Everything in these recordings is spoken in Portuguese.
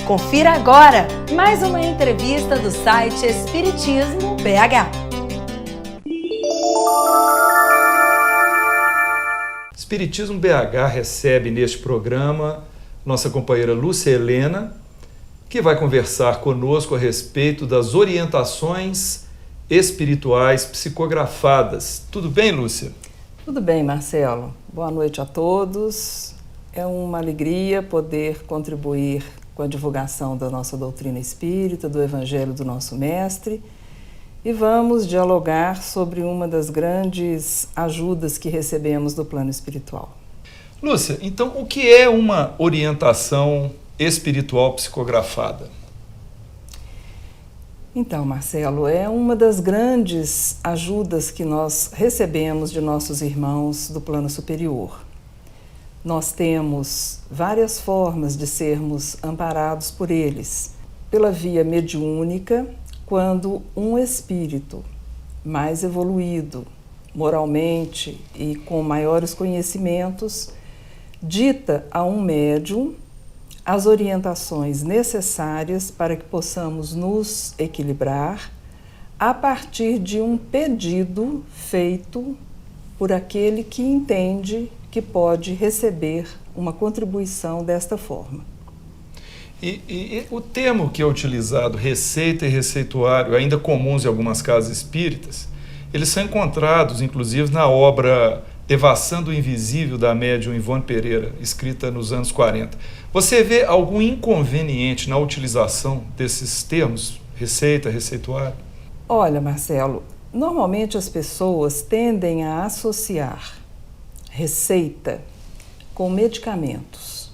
Confira agora mais uma entrevista do site Espiritismo BH. Espiritismo BH recebe neste programa nossa companheira Lúcia Helena, que vai conversar conosco a respeito das orientações espirituais psicografadas. Tudo bem, Lúcia? Tudo bem, Marcelo. Boa noite a todos. É uma alegria poder contribuir com a divulgação da nossa doutrina espírita, do Evangelho do nosso Mestre, e vamos dialogar sobre uma das grandes ajudas que recebemos do plano espiritual. Lúcia, então o que é uma orientação espiritual psicografada? Então, Marcelo, é uma das grandes ajudas que nós recebemos de nossos irmãos do plano superior. Nós temos várias formas de sermos amparados por eles. Pela via mediúnica, quando um espírito mais evoluído, moralmente e com maiores conhecimentos, dita a um médium as orientações necessárias para que possamos nos equilibrar a partir de um pedido feito por aquele que entende que pode receber uma contribuição desta forma. E o termo que é utilizado, receita e receituário, ainda comuns em algumas casas espíritas, eles são encontrados, inclusive, na obra Devassando o Invisível, da médium Ivone Pereira, escrita nos anos 40. Você vê algum inconveniente na utilização desses termos, receita, receituário? Olha, Marcelo, normalmente as pessoas tendem a associar receita com medicamentos,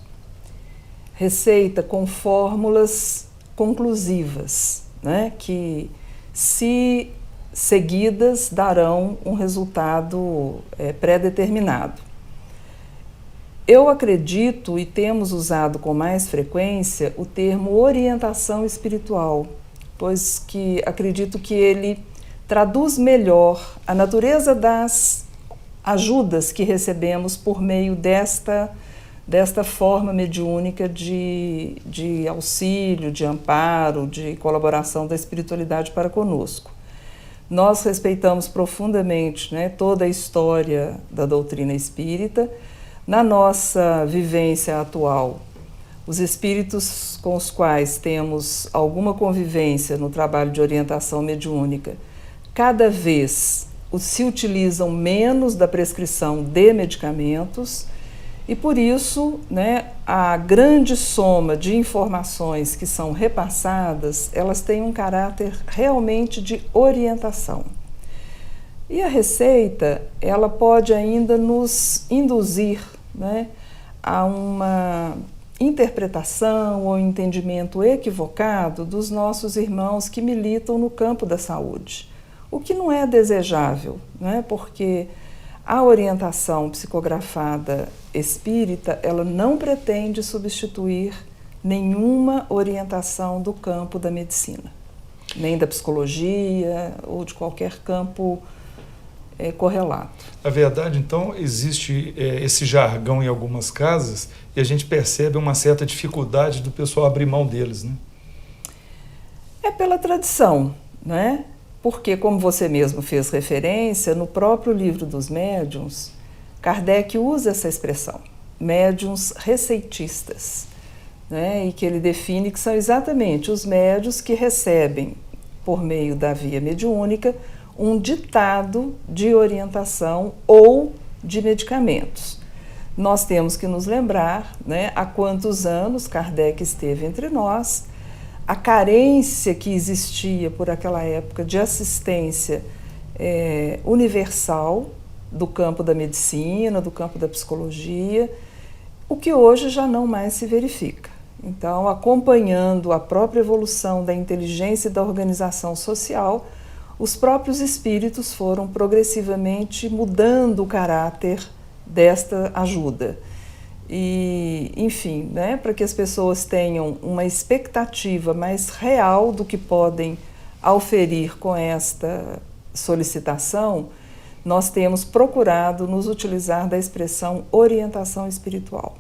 receita com fórmulas conclusivas, né, que, se seguidas, darão um resultado pré-determinado. Eu acredito, e temos usado com mais frequência, o termo orientação espiritual, pois que acredito que ele traduz melhor a natureza das ajudas que recebemos por meio desta forma mediúnica de auxílio, de amparo, de colaboração da espiritualidade para conosco. Nós respeitamos profundamente, né, toda a história da doutrina espírita. Na nossa vivência atual, os espíritos com os quais temos alguma convivência no trabalho de orientação mediúnica, cada vez se utilizam menos da prescrição de medicamentos e, por isso, né, a grande soma de informações que são repassadas, elas têm um caráter realmente de orientação. E a receita, ela pode ainda nos induzir, né, a uma interpretação ou entendimento equivocado dos nossos irmãos que militam no campo da saúde. O que não é desejável, né? Porque a orientação psicografada espírita, ela não pretende substituir nenhuma orientação do campo da medicina, nem da psicologia ou de qualquer campo correlato. Na verdade, então, existe esse jargão em algumas casas e a gente percebe uma certa dificuldade do pessoal abrir mão deles, né? É pela tradição, né? Porque, como você mesmo fez referência, no próprio Livro dos Médiuns, Kardec usa essa expressão, médiuns receitistas, né? E que ele define que são exatamente os médiuns que recebem, por meio da via mediúnica, um ditado de orientação ou de medicamentos. Nós temos que nos lembrar, né, há quantos anos Kardec esteve entre nós, a carência que existia por aquela época de assistência universal do campo da medicina, do campo da psicologia, o que hoje já não mais se verifica. Então, acompanhando a própria evolução da inteligência e da organização social, os próprios espíritos foram progressivamente mudando o caráter desta ajuda. E, enfim, né, para que as pessoas tenham uma expectativa mais real do que podem auferir com esta solicitação, nós temos procurado nos utilizar da expressão orientação espiritual.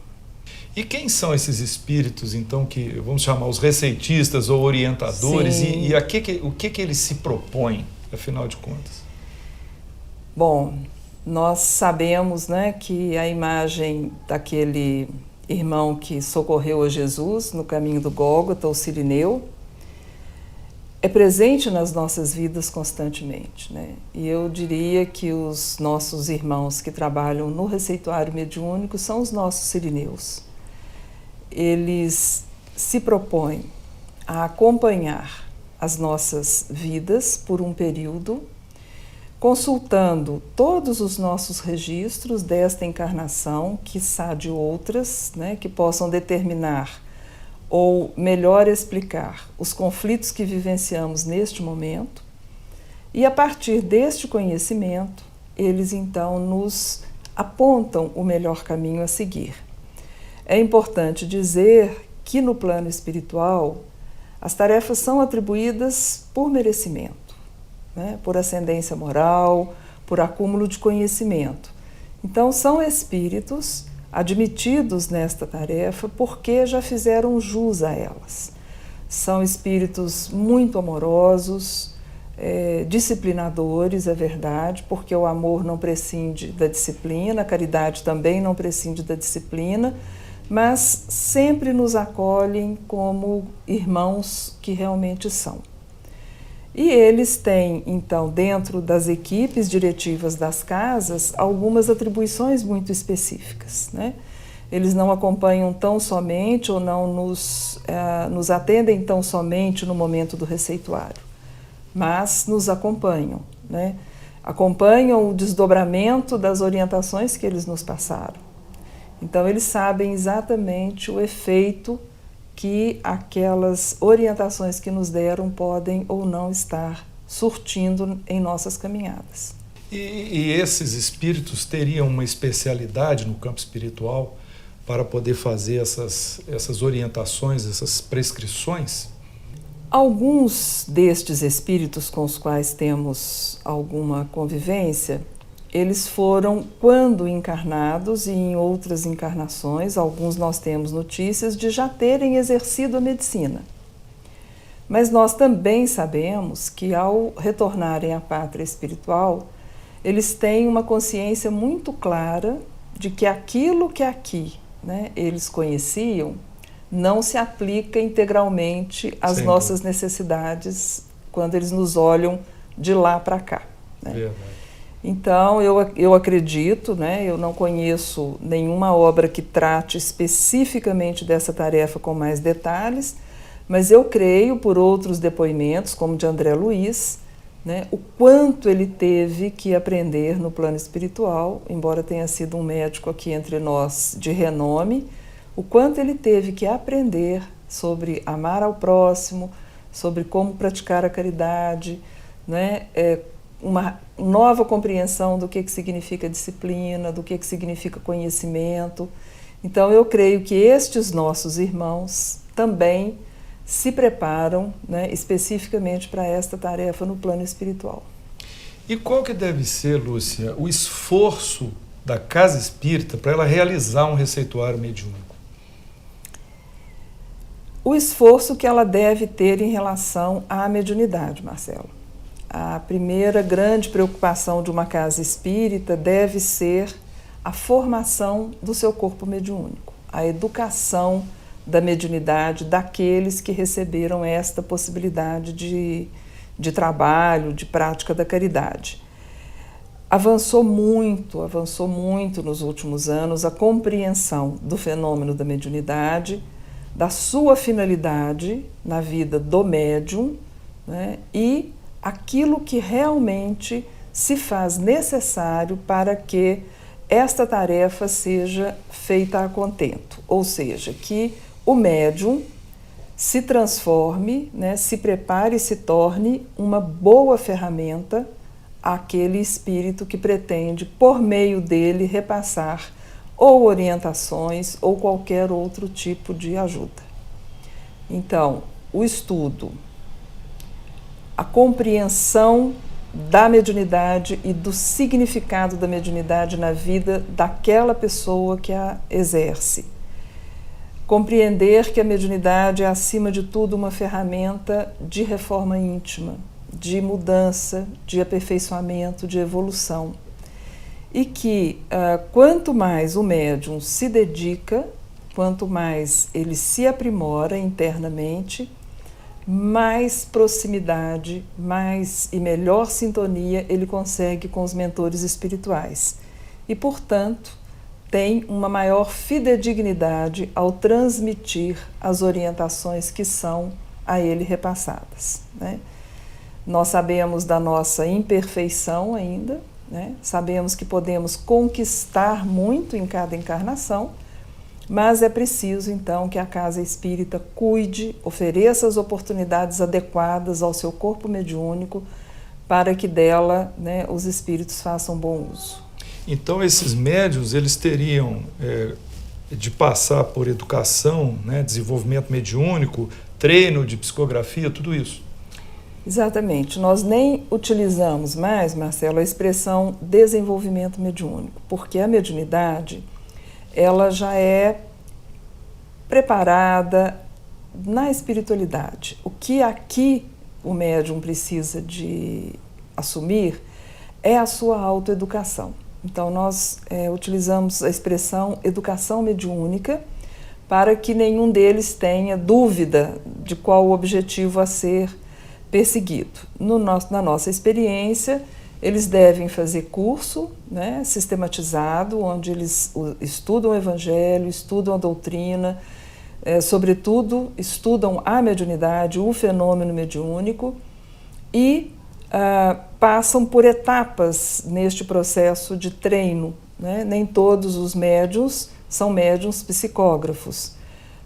E quem são esses espíritos, então, que vamos chamar os receitistas ou orientadores, e o que eles se propõem, afinal de contas? Bom, nós sabemos, né, que a imagem daquele irmão que socorreu a Jesus no caminho do Gólgota, o Cirineu, é presente nas nossas vidas constantemente, né? E eu diria que os nossos irmãos que trabalham no receituário mediúnico são os nossos Cirineus. Eles se propõem a acompanhar as nossas vidas por um período, consultando todos os nossos registros desta encarnação, quiçá de outras, né, que possam determinar ou melhor explicar os conflitos que vivenciamos neste momento, e a partir deste conhecimento, eles então nos apontam o melhor caminho a seguir. É importante dizer que no plano espiritual, as tarefas são atribuídas por merecimento, né? Por ascendência moral, por acúmulo de conhecimento. Então, são espíritos admitidos nesta tarefa porque já fizeram jus a elas. São espíritos muito amorosos, disciplinadores, é verdade, porque o amor não prescinde da disciplina, a caridade também não prescinde da disciplina, mas sempre nos acolhem como irmãos que realmente são. E eles têm, então, dentro das equipes diretivas das casas, algumas atribuições muito específicas, né? Eles não acompanham tão somente ou não nos atendem tão somente no momento do receituário, mas nos acompanham, né? Acompanham o desdobramento das orientações que eles nos passaram. Então, eles sabem exatamente o efeito que aquelas orientações que nos deram podem ou não estar surtindo em nossas caminhadas. E esses espíritos teriam uma especialidade no campo espiritual para poder fazer essas orientações, essas prescrições? Alguns destes espíritos com os quais temos alguma convivência, eles foram, quando encarnados e em outras encarnações, alguns nós temos notícias de já terem exercido a medicina. Mas nós também sabemos que, ao retornarem à pátria espiritual, eles têm uma consciência muito clara de que aquilo que aqui, né, eles conheciam não se aplica integralmente às nossas necessidades quando eles nos olham de lá para cá, né? Verdade. Então, eu acredito, né, eu não conheço nenhuma obra que trate especificamente dessa tarefa com mais detalhes, mas eu creio, por outros depoimentos, como de André Luiz, né, o quanto ele teve que aprender no plano espiritual, embora tenha sido um médico aqui entre nós de renome, o quanto ele teve que aprender sobre amar ao próximo, sobre como praticar a caridade, né, uma nova compreensão do que significa disciplina, do que significa conhecimento. Então, eu creio que estes nossos irmãos também se preparam, né, especificamente para esta tarefa no plano espiritual. E qual que deve ser, Lúcia, o esforço da casa espírita para ela realizar um receituário mediúnico? O esforço que ela deve ter em relação à mediunidade, Marcelo. A primeira grande preocupação de uma casa espírita deve ser a formação do seu corpo mediúnico, a educação da mediunidade daqueles que receberam esta possibilidade de trabalho, de prática da caridade. Avançou muito nos últimos anos a compreensão do fenômeno da mediunidade, da sua finalidade na vida do médium, né, e aquilo que realmente se faz necessário para que esta tarefa seja feita a contento, ou seja, que o médium se transforme, né, se prepare e se torne uma boa ferramenta àquele espírito que pretende, por meio dele, repassar ou orientações ou qualquer outro tipo de ajuda. Então, o estudo, a compreensão da mediunidade e do significado da mediunidade na vida daquela pessoa que a exerce. compreender que a mediunidade é, acima de tudo, uma ferramenta de reforma íntima, de mudança, de aperfeiçoamento, de evolução. E que quanto mais o médium se dedica, quanto mais ele se aprimora internamente, mais proximidade, mais e melhor sintonia ele consegue com os mentores espirituais. E, portanto, tem uma maior fidedignidade ao transmitir as orientações que são a ele repassadas, né? Nós sabemos da nossa imperfeição ainda, né? Sabemos que podemos conquistar muito em cada encarnação, mas é preciso, então, que a casa espírita cuide, ofereça as oportunidades adequadas ao seu corpo mediúnico para que dela, né, os espíritos façam bom uso. Então, esses médiuns, eles teriam de passar por educação, né, desenvolvimento mediúnico, treino de psicografia, tudo isso? Exatamente. Nós nem utilizamos mais, Marcelo, a expressão desenvolvimento mediúnico, porque a mediunidade, ela já é preparada na espiritualidade. O que aqui o médium precisa de assumir é a sua autoeducação. Então, nós utilizamos a expressão educação mediúnica para que nenhum deles tenha dúvida de qual o objetivo a ser perseguido. Na nossa experiência, eles devem fazer curso, né, sistematizado, onde eles estudam o Evangelho, estudam a doutrina, sobretudo estudam a mediunidade, o fenômeno mediúnico e passam por etapas neste processo de treino, né? Nem todos os médiuns são médiuns psicógrafos,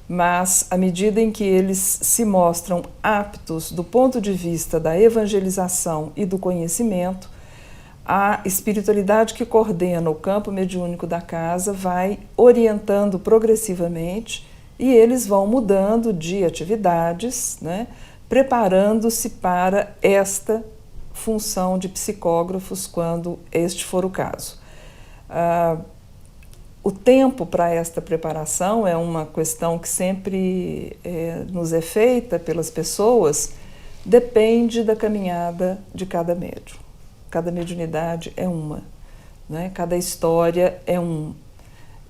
mas à medida em que eles se mostram aptos do ponto de vista da evangelização e do conhecimento, a espiritualidade que coordena o campo mediúnico da casa vai orientando progressivamente e eles vão mudando de atividades, né, preparando-se para esta função de psicógrafos quando este for o caso. O tempo para esta preparação é uma questão que sempre nos é feita pelas pessoas, depende da caminhada de cada médium. Cada mediunidade é uma, né? Cada história é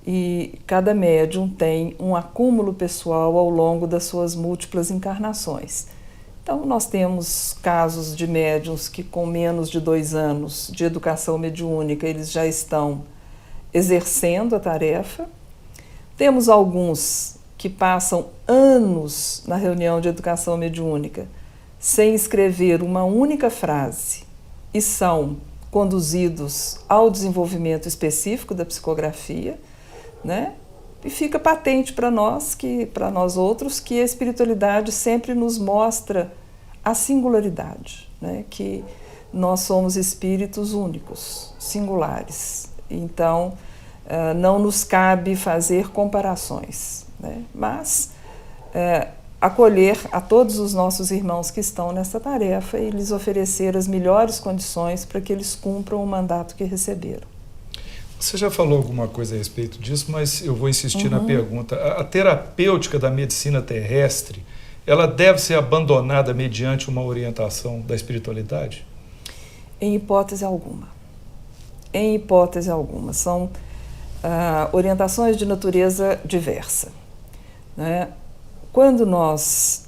e cada médium tem um acúmulo pessoal ao longo das suas múltiplas encarnações. Então, nós temos casos de médiuns que com menos de 2 anos de educação mediúnica, eles já estão exercendo a tarefa. Temos alguns que passam anos na reunião de educação mediúnica sem escrever uma única frase e são conduzidos ao desenvolvimento específico da psicografia, né? E fica patente para nós outros, que a espiritualidade sempre nos mostra a singularidade, né? Que nós somos espíritos únicos, singulares. Então, não nos cabe fazer comparações, né? Mas acolher a todos os nossos irmãos que estão nessa tarefa e lhes oferecer as melhores condições para que eles cumpram o mandato que receberam. Você já falou alguma coisa a respeito disso, mas eu vou insistir na pergunta. A terapêutica da medicina terrestre, ela deve ser abandonada mediante uma orientação da espiritualidade? Em hipótese alguma. Em hipótese alguma. São orientações de natureza diversa, né? Quando nós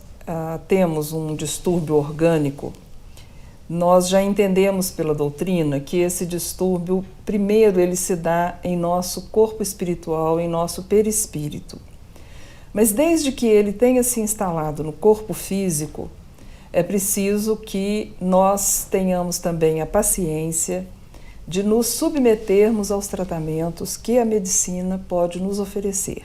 temos um distúrbio orgânico, nós já entendemos pela doutrina que esse distúrbio, primeiro, ele se dá em nosso corpo espiritual, em nosso perispírito. Mas desde que ele tenha se instalado no corpo físico, é preciso que nós tenhamos também a paciência de nos submetermos aos tratamentos que a medicina pode nos oferecer.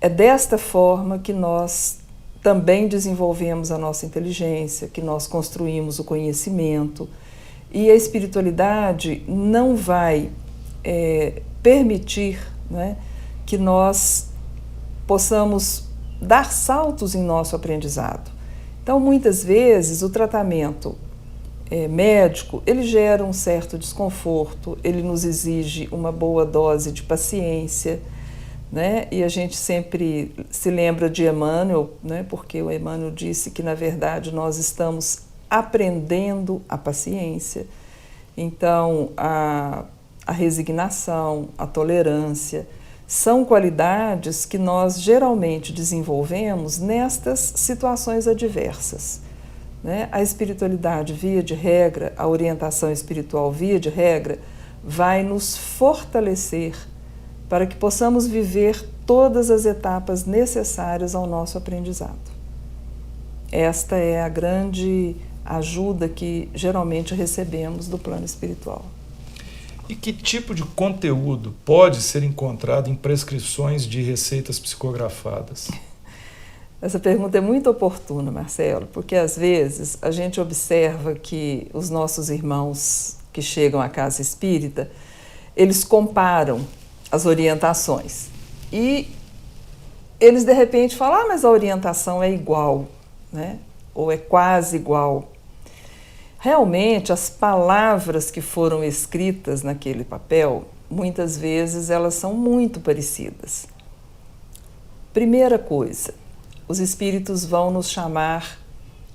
É desta forma que nós também desenvolvemos a nossa inteligência, que nós construímos o conhecimento, e a espiritualidade não vai permitir, né, que nós possamos dar saltos em nosso aprendizado. Então, muitas vezes, o tratamento médico, ele gera um certo desconforto, ele nos exige uma boa dose de paciência, né? E a gente sempre se lembra de Emmanuel, né? Porque o Emmanuel disse que, na verdade, nós estamos aprendendo a paciência. Então, a resignação, a tolerância, são qualidades que nós geralmente desenvolvemos nestas situações adversas, né? A espiritualidade, via de regra, a orientação espiritual, via de regra, vai nos fortalecer para que possamos viver todas as etapas necessárias ao nosso aprendizado. Esta é a grande ajuda que geralmente recebemos do plano espiritual. E que tipo de conteúdo pode ser encontrado em prescrições de receitas psicografadas? Essa pergunta é muito oportuna, Marcelo, porque às vezes a gente observa que os nossos irmãos que chegam à casa espírita, eles comparam as orientações e eles de repente falam, mas a orientação é igual, né? Ou é quase igual. Realmente, as palavras que foram escritas naquele papel, muitas vezes elas são muito parecidas. Primeira coisa, os espíritos vão nos chamar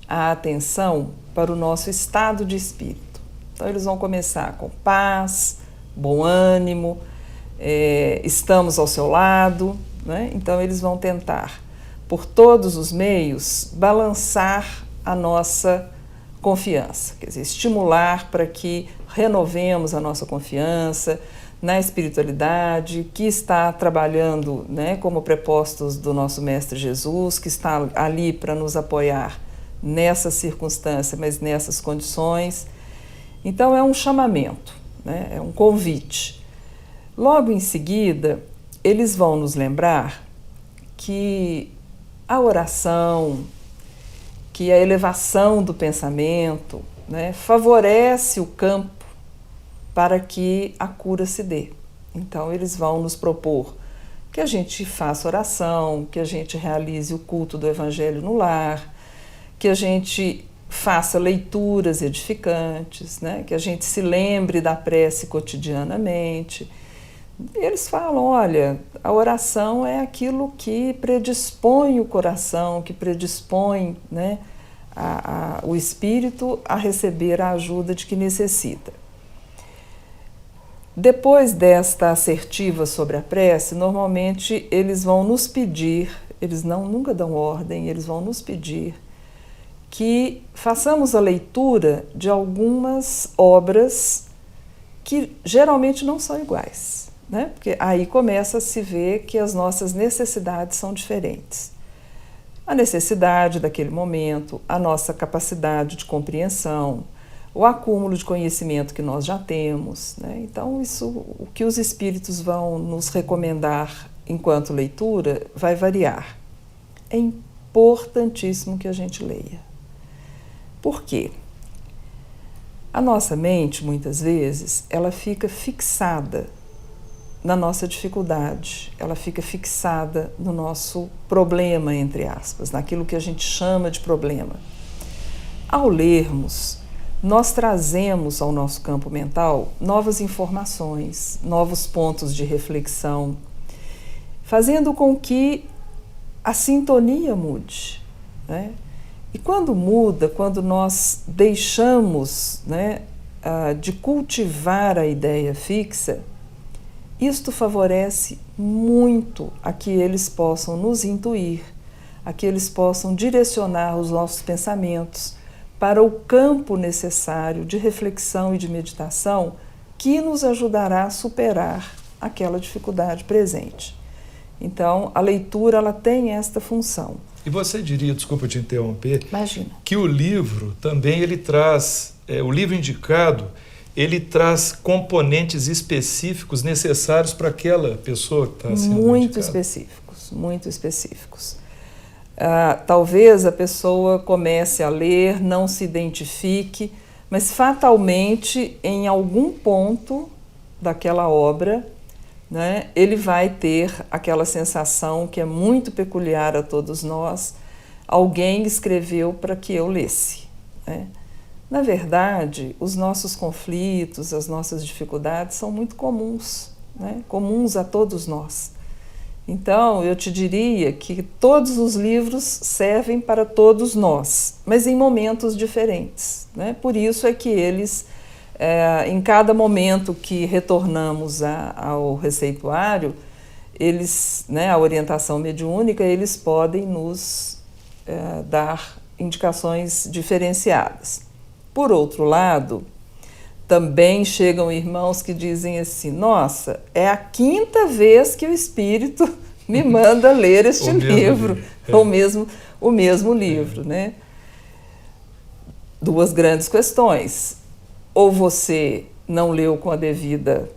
a atenção para o nosso estado de espírito. Então, eles vão começar com paz, bom ânimo, estamos ao seu lado, né? Então, eles vão tentar, por todos os meios, balançar a nossa confiança, quer dizer, estimular para que renovemos a nossa confiança na espiritualidade, que está trabalhando, né, como prepostos do nosso Mestre Jesus, que está ali para nos apoiar nessa circunstância, mas nessas condições. Então é um chamamento, né, é um convite. Logo em seguida, eles vão nos lembrar que a oração, que a elevação do pensamento, né, favorece o campo para que a cura se dê. Então, eles vão nos propor que a gente faça oração, que a gente realize o culto do Evangelho no lar, que a gente faça leituras edificantes, né, que a gente se lembre da prece cotidianamente. Eles falam, olha, a oração é aquilo que predispõe o coração, que predispõe, né, o espírito a receber a ajuda de que necessita. Depois desta assertiva sobre a prece, normalmente eles vão nos pedir, eles nunca dão ordem, eles vão nos pedir que façamos a leitura de algumas obras que geralmente não são iguais, né? Porque aí começa a se ver que as nossas necessidades são diferentes. A necessidade daquele momento, a nossa capacidade de compreensão, o acúmulo de conhecimento que nós já temos, né? Então, isso, o que os espíritos vão nos recomendar enquanto leitura vai variar. É importantíssimo que a gente leia. Por quê? A nossa mente, muitas vezes, ela fica fixada na nossa dificuldade, ela fica fixada no nosso problema, entre aspas, naquilo que a gente chama de problema. Ao lermos, nós trazemos ao nosso campo mental novas informações, novos pontos de reflexão, fazendo com que a sintonia mude, né? E quando muda, quando nós deixamos, né, de cultivar a ideia fixa, isto favorece muito a que eles possam nos intuir, a que eles possam direcionar os nossos pensamentos para o campo necessário de reflexão e de meditação que nos ajudará a superar aquela dificuldade presente. Então, a leitura ela tem esta função. E você diria, desculpa te interromper, Imagina, que o livro também ele traz, o livro indicado, ele traz componentes específicos necessários para aquela pessoa que está sendo muito indicada. específicos, muito específicos. Talvez a pessoa comece a ler, não se identifique, mas fatalmente em algum ponto daquela obra, né, ele vai ter aquela sensação que é muito peculiar a todos nós, alguém escreveu para que eu lesse, né? Na verdade, os nossos conflitos, as nossas dificuldades são muito comuns, né? Comuns a todos nós. Então, eu te diria que todos os livros servem para todos nós, mas em momentos diferentes, né? Por isso é que eles, em cada momento que retornamos ao receituário, eles, né, a orientação mediúnica, eles podem nos dar indicações diferenciadas. Por outro lado, também chegam irmãos que dizem assim: nossa, é a 5ª vez que o Espírito me manda ler este livro, o mesmo livro, né? Duas grandes questões: ou você não leu com a devida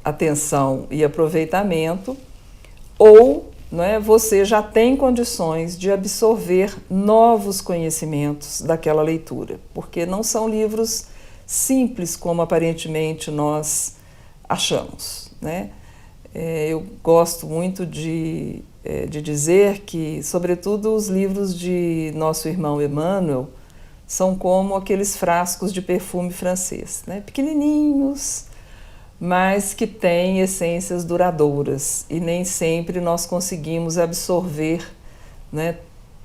atenção e aproveitamento, ou, né, você já tem condições de absorver novos conhecimentos daquela leitura, porque não são livros simples como aparentemente nós achamos, né? Eu gosto muito de dizer que, sobretudo, os livros de nosso irmão Emmanuel são como aqueles frascos de perfume francês, né? Pequenininhos, mas que têm essências duradouras, e nem sempre nós conseguimos absorver, né,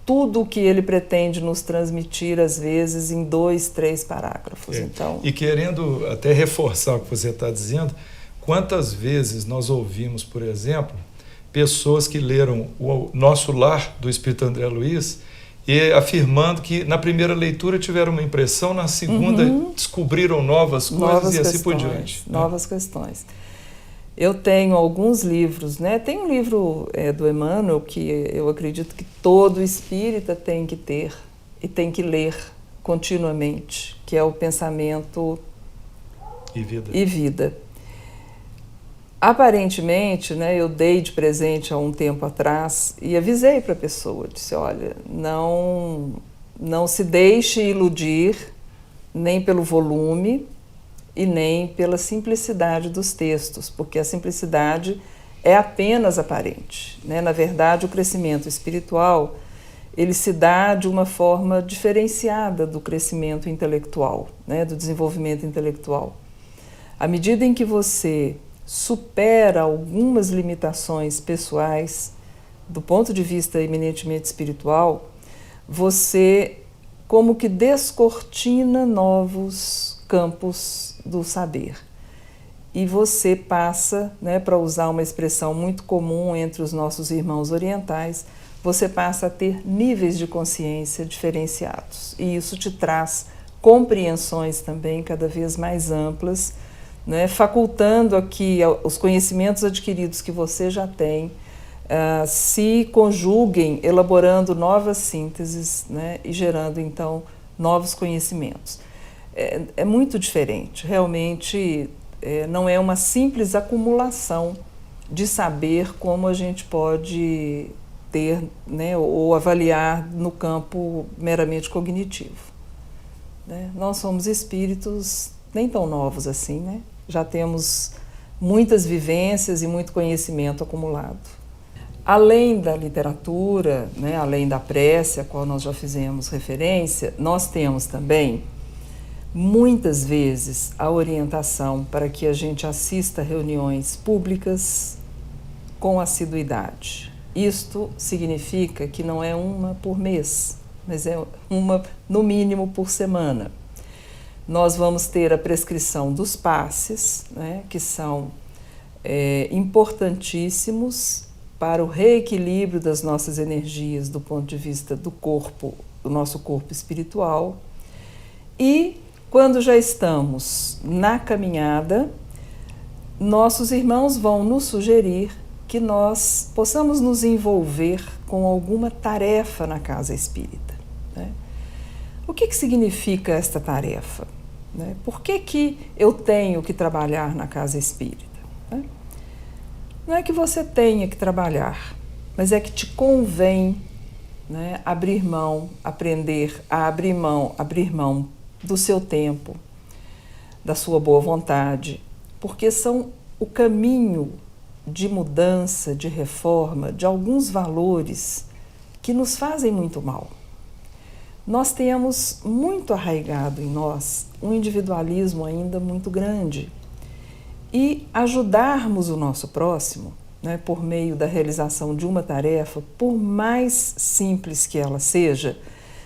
tudo o que ele pretende nos transmitir, às vezes, em 2, 3 parágrafos. Então... E querendo até reforçar o que você está dizendo, quantas vezes nós ouvimos, por exemplo, pessoas que leram o Nosso Lar, do Espírito André Luiz, e afirmando que na primeira leitura tiveram uma impressão, na segunda descobriram novas coisas e assim por diante. Novas questões. Eu tenho alguns livros, né? Tem um livro do Emmanuel que eu acredito que todo espírita tem que ter e tem que ler continuamente, que é o Pensamento e Vida. Aparentemente, né, eu dei de presente há um tempo atrás e avisei para a pessoa, disse: olha, não se deixe iludir nem pelo volume e nem pela simplicidade dos textos, porque a simplicidade é apenas aparente, né? Na verdade, o crescimento espiritual, ele se dá de uma forma diferenciada do crescimento intelectual, né? Do desenvolvimento intelectual. À medida em que você supera algumas limitações pessoais, do ponto de vista eminentemente espiritual, você como que descortina novos campos do saber. E você passa, né, para usar uma expressão muito comum entre os nossos irmãos orientais, você passa a ter níveis de consciência diferenciados. E isso te traz compreensões também cada vez mais amplas, né, facultando aqui os conhecimentos adquiridos que você já tem, se conjuguem, elaborando novas sínteses, né, e gerando então novos conhecimentos. É muito diferente, realmente não é uma simples acumulação de saber como a gente pode ter, né, ou avaliar no campo meramente cognitivo, né? Nós somos espíritos nem tão novos assim, né? Já temos muitas vivências e muito conhecimento acumulado. Além da literatura, né, além da prece, a qual nós já fizemos referência, nós temos também, muitas vezes, a orientação para que a gente assista a reuniões públicas com assiduidade. Isto significa que não é uma por mês, mas é uma, no mínimo, por semana. Nós vamos ter a prescrição dos passes, né, que são importantíssimos para o reequilíbrio das nossas energias do ponto de vista do corpo, do nosso corpo espiritual. E quando já estamos na caminhada, nossos irmãos vão nos sugerir que nós possamos nos envolver com alguma tarefa na casa espírita, né? O que significa esta tarefa, né? Por que eu tenho que trabalhar na casa espírita, né? Não é que você tenha que trabalhar, mas é que te convém, né, abrir mão, aprender a abrir mão do seu tempo, da sua boa vontade, porque são o caminho de mudança, de reforma, de alguns valores que nos fazem muito mal. Nós temos muito arraigado em nós um individualismo ainda muito grande. E ajudarmos o nosso próximo né, por meio da realização de uma tarefa, por mais simples que ela seja,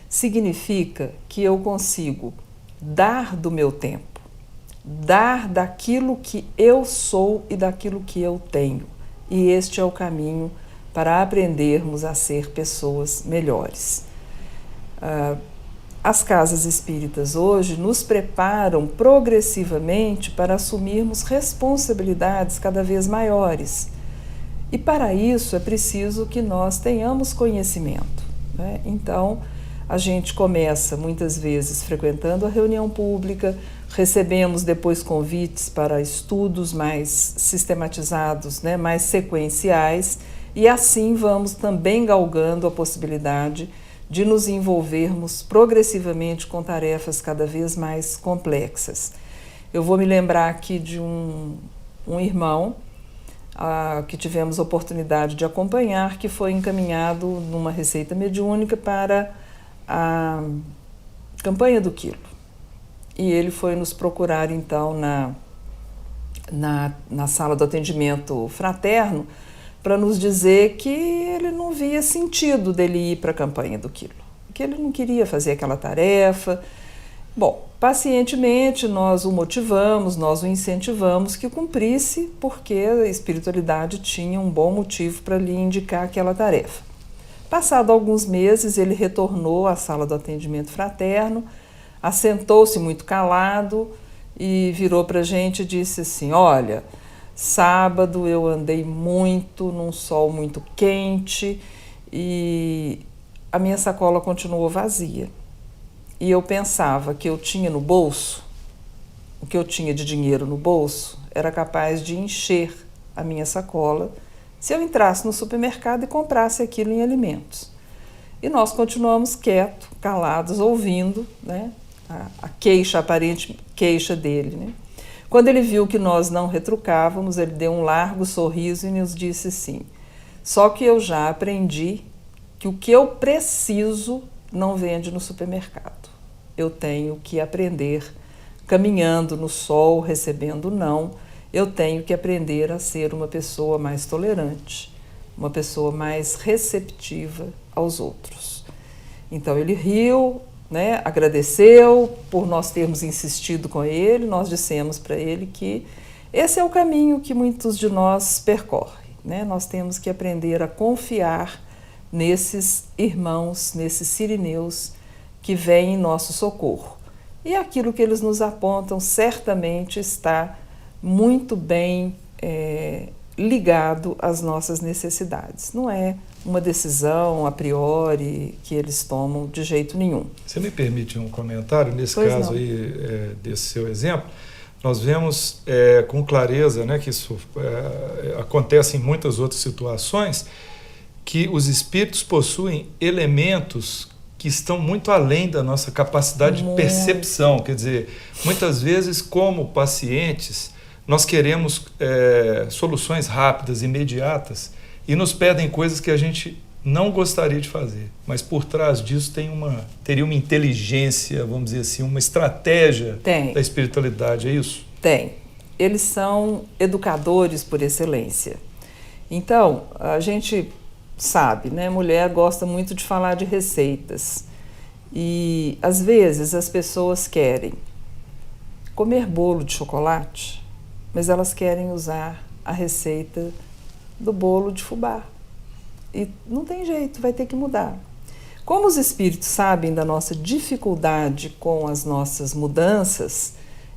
significa que eu consigo dar do meu tempo, dar daquilo que eu sou e daquilo que eu tenho. E este é o caminho para aprendermos a ser pessoas melhores. As casas espíritas hoje nos preparam progressivamente para assumirmos responsabilidades cada vez maiores. E para isso é preciso que nós tenhamos conhecimento, né? Então, a gente começa muitas vezes frequentando a reunião pública, recebemos depois convites para estudos mais sistematizados, né, mais sequenciais, e assim vamos também galgando a possibilidade de nos envolvermos progressivamente com tarefas cada vez mais complexas. Eu vou me lembrar aqui de um irmão que tivemos a oportunidade de acompanhar, que foi encaminhado numa receita mediúnica para a campanha do quilo. E ele foi nos procurar, então, na sala do atendimento fraterno, para nos dizer que ele não via sentido dele ir para a campanha do quilo, que ele não queria fazer aquela tarefa. Bom, pacientemente nós o motivamos, nós o incentivamos que cumprisse, porque a espiritualidade tinha um bom motivo para lhe indicar aquela tarefa. Passado alguns meses, ele retornou à sala do atendimento fraterno, assentou-se muito calado e virou para a gente e disse assim: olha, sábado eu andei muito num sol muito quente e a minha sacola continuou vazia. E eu pensava que eu tinha no bolso, o que eu tinha de dinheiro no bolso era capaz de encher a minha sacola se eu entrasse no supermercado e comprasse aquilo em alimentos. E nós continuamos quietos, calados, ouvindo, né, a queixa, a aparente queixa dele, né? Quando ele viu que nós não retrucávamos, ele deu um largo sorriso e nos disse assim: só que eu já aprendi que o que eu preciso não vende no supermercado. Eu tenho que aprender caminhando no sol, recebendo não. Eu tenho que aprender a ser uma pessoa mais tolerante, uma pessoa mais receptiva aos outros. Então ele riu, né, agradeceu por nós termos insistido com ele. Nós dissemos para ele que esse é o caminho que muitos de nós percorrem, né? Nós temos que aprender a confiar nesses irmãos, nesses sirineus que vêm em nosso socorro. E aquilo que eles nos apontam certamente está muito bem ligado às nossas necessidades. Não é uma decisão a priori que eles tomam de jeito nenhum. Você me permite um comentário? Nesse Pois caso não. aí, desse seu exemplo, nós vemos com clareza, né, que isso acontece em muitas outras situações, que os espíritos possuem elementos que estão muito além da nossa capacidade de percepção. Quer dizer, muitas vezes, como pacientes, nós queremos soluções rápidas, imediatas, e nos pedem coisas que a gente não gostaria de fazer. Mas por trás disso teria uma inteligência, vamos dizer assim, uma estratégia da espiritualidade, é isso? Tem. Eles são educadores por excelência. Então, a gente sabe, né? Mulher gosta muito de falar de receitas. E, às vezes, as pessoas querem comer bolo de chocolate, mas elas querem usar a receita do bolo de fubá. E não tem jeito, vai ter que mudar. Como os espíritos sabem da nossa dificuldade com as nossas mudanças,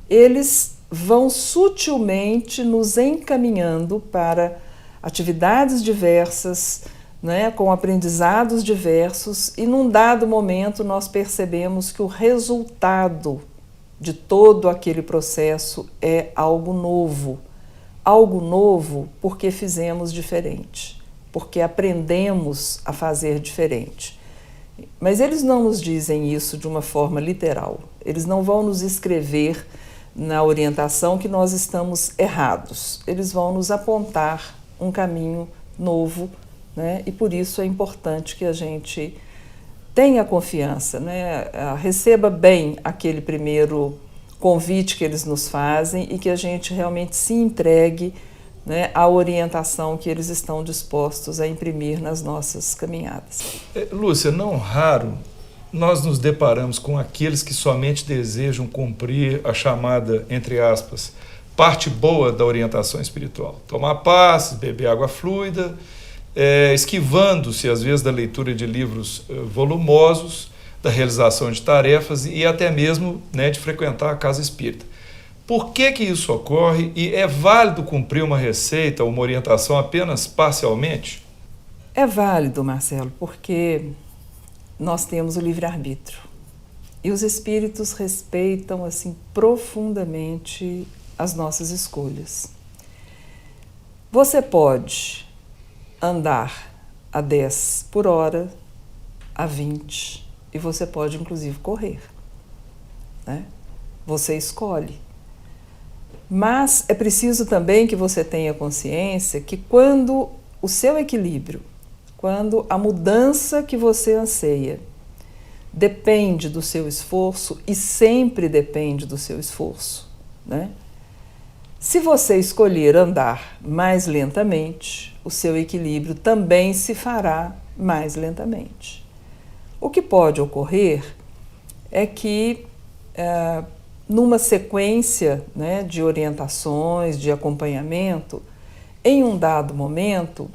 eles vão sutilmente nos encaminhando para atividades diversas, né, com aprendizados diversos, e num dado momento nós percebemos que o resultado de todo aquele processo é algo novo. Algo novo porque fizemos diferente, porque aprendemos a fazer diferente. Mas eles não nos dizem isso de uma forma literal. Eles não vão nos escrever na orientação que nós estamos errados. Eles vão nos apontar um caminho novo, né? E por isso é importante que a gente tenha confiança, né? Receba bem aquele primeiro convite que eles nos fazem e que a gente realmente se entregue né, a orientação que eles estão dispostos a imprimir nas nossas caminhadas. Lúcia, não raro nós nos deparamos com aqueles que somente desejam cumprir a chamada, entre aspas, parte boa da orientação espiritual. Tomar passes, beber água fluida, esquivando-se às vezes da leitura de livros volumosos, da realização de tarefas e até mesmo, né, de frequentar a casa espírita. Por que isso ocorre e é válido cumprir uma receita ou uma orientação apenas parcialmente? É válido, Marcelo, porque nós temos o livre-arbítrio e os espíritos respeitam assim profundamente as nossas escolhas. Você pode andar a 10 por hora, a 20, e você pode inclusive correr, né? Você escolhe. Mas é preciso também que você tenha consciência que quando o seu equilíbrio, quando a mudança que você anseia depende do seu esforço e sempre depende do seu esforço, né? Se você escolher andar mais lentamente, o seu equilíbrio também se fará mais lentamente. O que pode ocorrer é que numa sequência, né, de orientações, de acompanhamento, em um dado momento,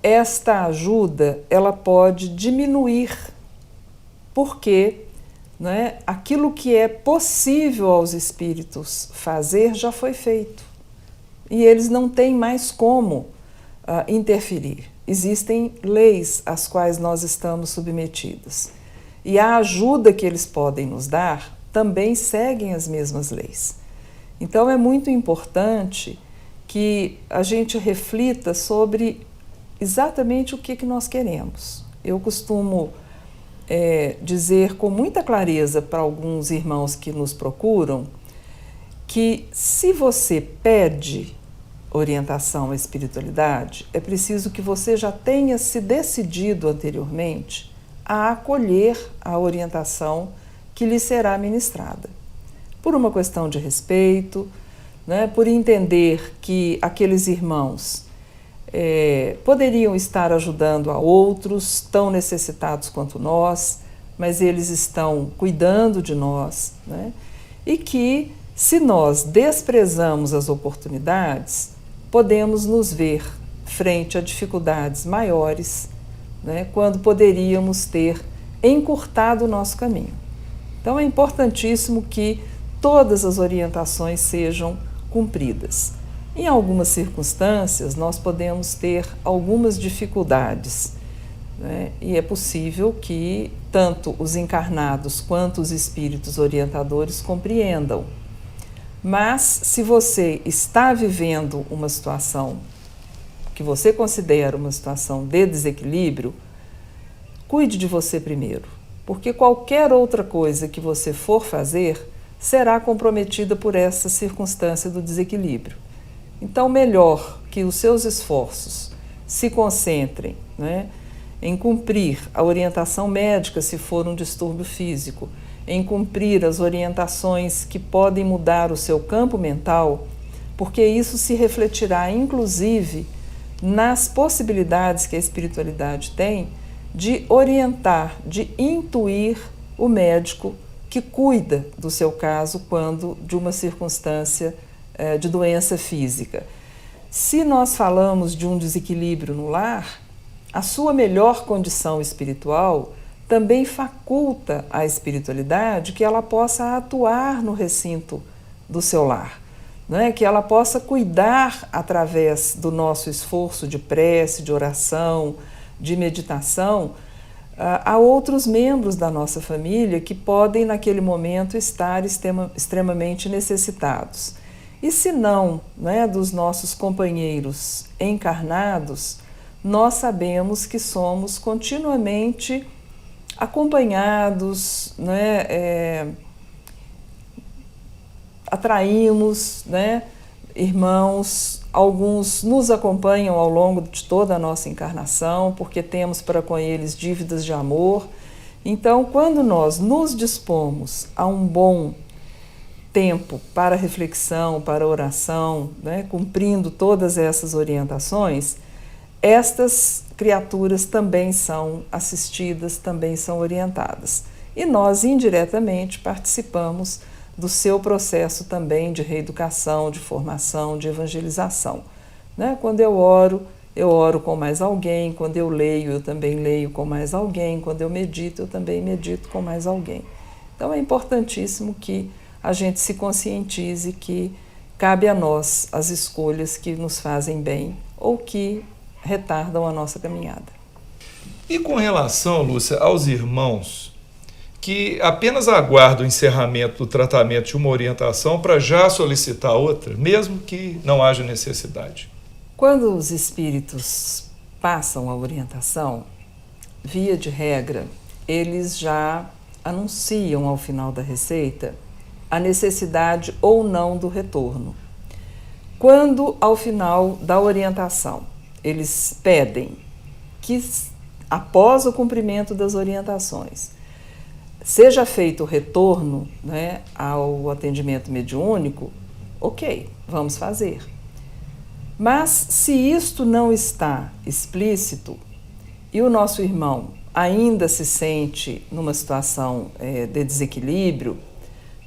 esta ajuda ela pode diminuir, porque, né, aquilo que é possível aos espíritos fazer já foi feito e eles não têm mais como interferir. Existem leis às quais nós estamos submetidos e a ajuda que eles podem nos dar também seguem as mesmas leis. Então é muito importante que a gente reflita sobre exatamente o que nós queremos. Eu costumo dizer com muita clareza para alguns irmãos que nos procuram que se você pede orientação à espiritualidade, é preciso que você já tenha se decidido anteriormente a acolher a orientação que lhe será ministrada. Por uma questão de respeito, né, por entender que aqueles irmãos poderiam estar ajudando a outros tão necessitados quanto nós, mas eles estão cuidando de nós, né? E que, se nós desprezamos as oportunidades, podemos nos ver frente a dificuldades maiores, né, quando poderíamos ter encurtado o nosso caminho. Então é importantíssimo que todas as orientações sejam cumpridas. Em algumas circunstâncias, nós podemos ter algumas dificuldades, né? E é possível que tanto os encarnados quanto os espíritos orientadores compreendam. Mas, se você está vivendo uma situação que você considera uma situação de desequilíbrio, cuide de você primeiro, porque qualquer outra coisa que você for fazer será comprometida por essa circunstância do desequilíbrio. Então, melhor que os seus esforços se concentrem, né, em cumprir a orientação médica se for um distúrbio físico, em cumprir as orientações que podem mudar o seu campo mental, porque isso se refletirá, inclusive, nas possibilidades que a espiritualidade tem de orientar, de intuir o médico que cuida do seu caso quando de uma circunstância de doença física. Se nós falamos de um desequilíbrio no lar, a sua melhor condição espiritual também faculta à espiritualidade que ela possa atuar no recinto do seu lar, né? Que ela possa cuidar através do nosso esforço de prece, de oração, de meditação, a outros membros da nossa família que podem naquele momento estar extremamente necessitados. E se não, né, dos nossos companheiros encarnados, nós sabemos que somos continuamente acompanhados, né, atraímos, né, irmãos, alguns nos acompanham ao longo de toda a nossa encarnação, porque temos para com eles dívidas de amor. Então, quando nós nos dispomos a um bom tempo para reflexão, para oração, né, cumprindo todas essas orientações, estas criaturas também são assistidas, também são orientadas. E nós, indiretamente, participamos do seu processo também de reeducação, de formação, de evangelização. Né? Quando eu oro com mais alguém. Quando eu leio, eu também leio com mais alguém. Quando eu medito, eu também medito com mais alguém. Então é importantíssimo que a gente se conscientize que cabe a nós as escolhas que nos fazem bem ou que retardam a nossa caminhada. E com relação, Lúcia, aos irmãos que apenas aguardam o encerramento do tratamento de uma orientação para já solicitar outra, mesmo que não haja necessidade? Quando os espíritos passam a orientação, via de regra, eles já anunciam ao final da receita a necessidade ou não do retorno. Quando, ao final da orientação, eles pedem que, após o cumprimento das orientações, seja feito o retorno, né, ao atendimento mediúnico, ok, vamos fazer. Mas se isto não está explícito e o nosso irmão ainda se sente numa situação de desequilíbrio,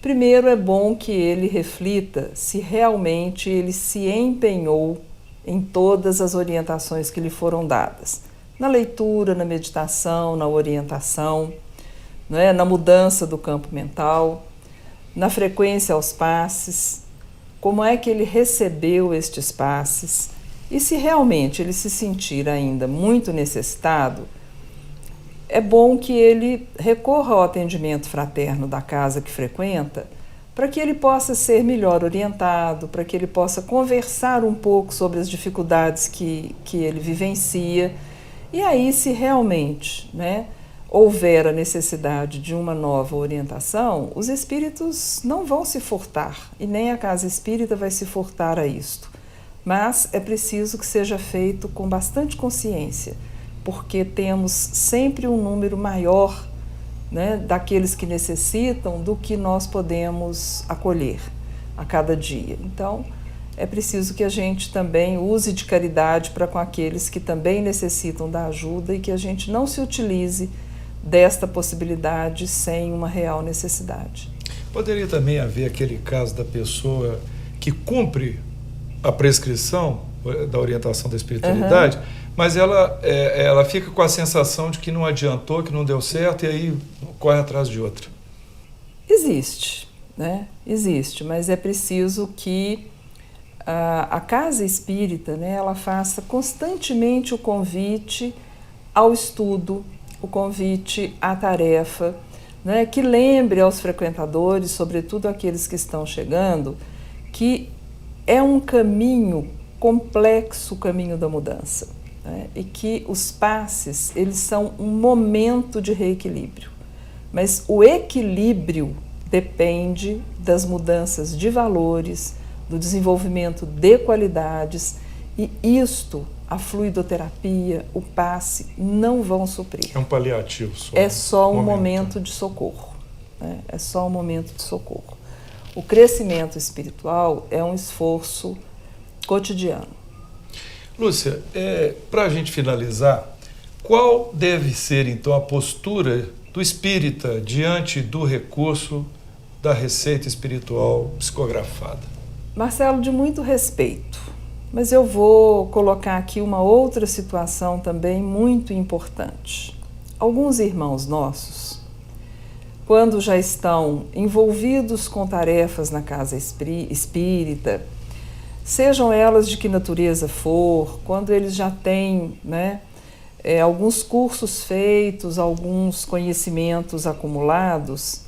primeiro é bom que ele reflita se realmente ele se empenhou em todas as orientações que lhe foram dadas, na leitura, na meditação, na orientação, né, na mudança do campo mental, na frequência aos passes, como é que ele recebeu estes passes e se realmente ele se sentir ainda muito necessitado, é bom que ele recorra ao atendimento fraterno da casa que frequenta para que ele possa ser melhor orientado, para que ele possa conversar um pouco sobre as dificuldades que ele vivencia. E aí, se realmente, né, houver a necessidade de uma nova orientação, os espíritos não vão se furtar, e nem a casa espírita vai se furtar a isto. Mas é preciso que seja feito com bastante consciência, porque temos sempre um número maior, né, daqueles que necessitam do que nós podemos acolher a cada dia. Então, é preciso que a gente também use de caridade para com aqueles que também necessitam da ajuda e que a gente não se utilize desta possibilidade sem uma real necessidade. Poderia também haver aquele caso da pessoa que cumpre a prescrição da orientação da espiritualidade, mas ela fica com a sensação de que não adiantou, que não deu certo, e aí corre atrás de outra. Existe, né? Existe, mas é preciso que a casa espírita, né, ela faça constantemente o convite ao estudo, o convite à tarefa, né, que lembre aos frequentadores, sobretudo aqueles que estão chegando, que é um caminho complexo, o caminho da mudança, né, e que os passes, eles são um momento de reequilíbrio. Mas o equilíbrio depende das mudanças de valores, do desenvolvimento de qualidades, e isto, a fluidoterapia, o passe, não vão suprir. É um paliativo só. É só um momento de socorro, né? É só um momento de socorro. O crescimento espiritual é um esforço cotidiano. Lúcia, para a gente finalizar, qual deve ser então a postura do espírita diante do recurso da receita espiritual psicografada? Marcelo, de muito respeito, mas eu vou colocar aqui uma outra situação também muito importante. Alguns irmãos nossos, quando já estão envolvidos com tarefas na casa espírita, sejam elas de que natureza for, quando eles já têm, né, alguns cursos feitos, alguns conhecimentos acumulados,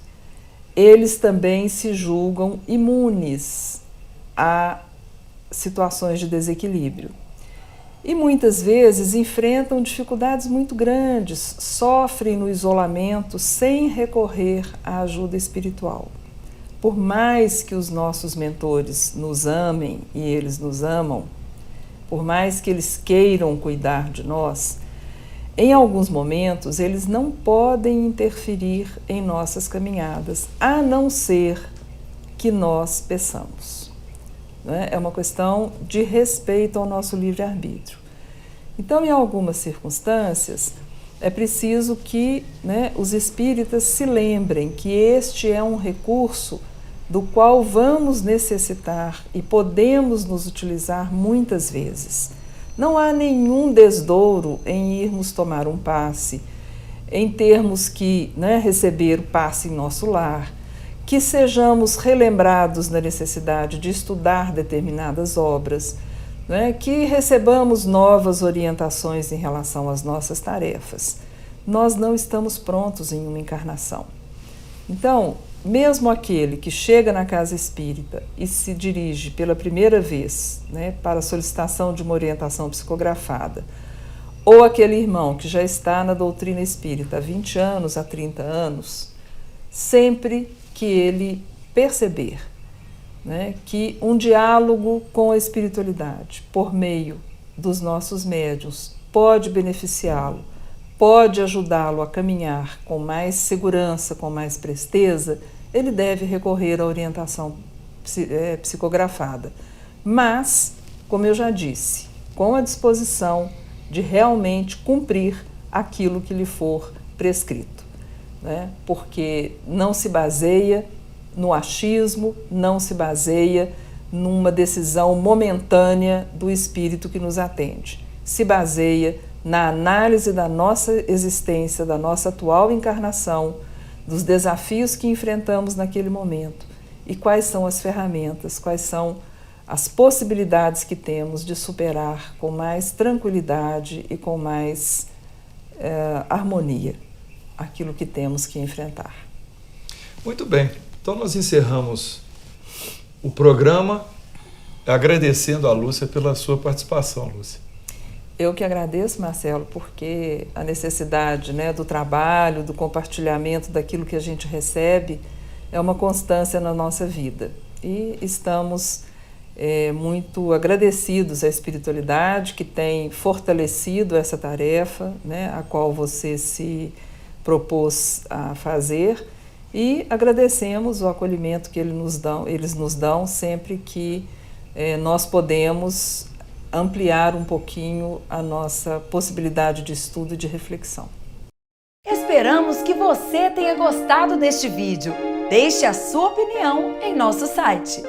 eles também se julgam imunes a situações de desequilíbrio. E muitas vezes enfrentam dificuldades muito grandes, sofrem no isolamento sem recorrer à ajuda espiritual. Por mais que os nossos mentores nos amem e eles nos amam, por mais que eles queiram cuidar de nós, em alguns momentos eles não podem interferir em nossas caminhadas, a não ser que nós peçamos. Né? É uma questão de respeito ao nosso livre-arbítrio. Então, em algumas circunstâncias, é preciso que, né, os espíritas se lembrem que este é um recurso do qual vamos necessitar e podemos nos utilizar muitas vezes. Não há nenhum desdouro em irmos tomar um passe, em termos que, né, receber o passe em nosso lar, que sejamos relembrados da necessidade de estudar determinadas obras, né, que recebamos novas orientações em relação às nossas tarefas. Nós não estamos prontos em uma encarnação. Então, mesmo aquele que chega na casa espírita e se dirige pela primeira vez, né, para a solicitação de uma orientação psicografada, ou aquele irmão que já está na doutrina espírita há 20 anos, há 30 anos, sempre que ele perceber, né, que um diálogo com a espiritualidade, por meio dos nossos médiuns, pode beneficiá-lo, pode ajudá-lo a caminhar com mais segurança, com mais presteza, ele deve recorrer à orientação psicografada. Mas, como eu já disse, com a disposição de realmente cumprir aquilo que lhe for prescrito, né? Porque não se baseia no achismo, não se baseia numa decisão momentânea do espírito que nos atende. Se baseia na análise da nossa existência, da nossa atual encarnação, dos desafios que enfrentamos naquele momento e quais são as ferramentas, quais são as possibilidades que temos de superar com mais tranquilidade e com mais harmonia aquilo que temos que enfrentar. Muito bem. Então nós encerramos o programa agradecendo a Lúcia pela sua participação, Lúcia. Eu que agradeço, Marcelo, porque a necessidade, né, do trabalho, do compartilhamento daquilo que a gente recebe é uma constância na nossa vida. E estamos muito agradecidos à espiritualidade que tem fortalecido essa tarefa, né, a qual você se propôs a fazer, e agradecemos o acolhimento que eles nos dão sempre que nós podemos ampliar um pouquinho a nossa possibilidade de estudo e de reflexão. Esperamos que você tenha gostado deste vídeo. Deixe a sua opinião em nosso site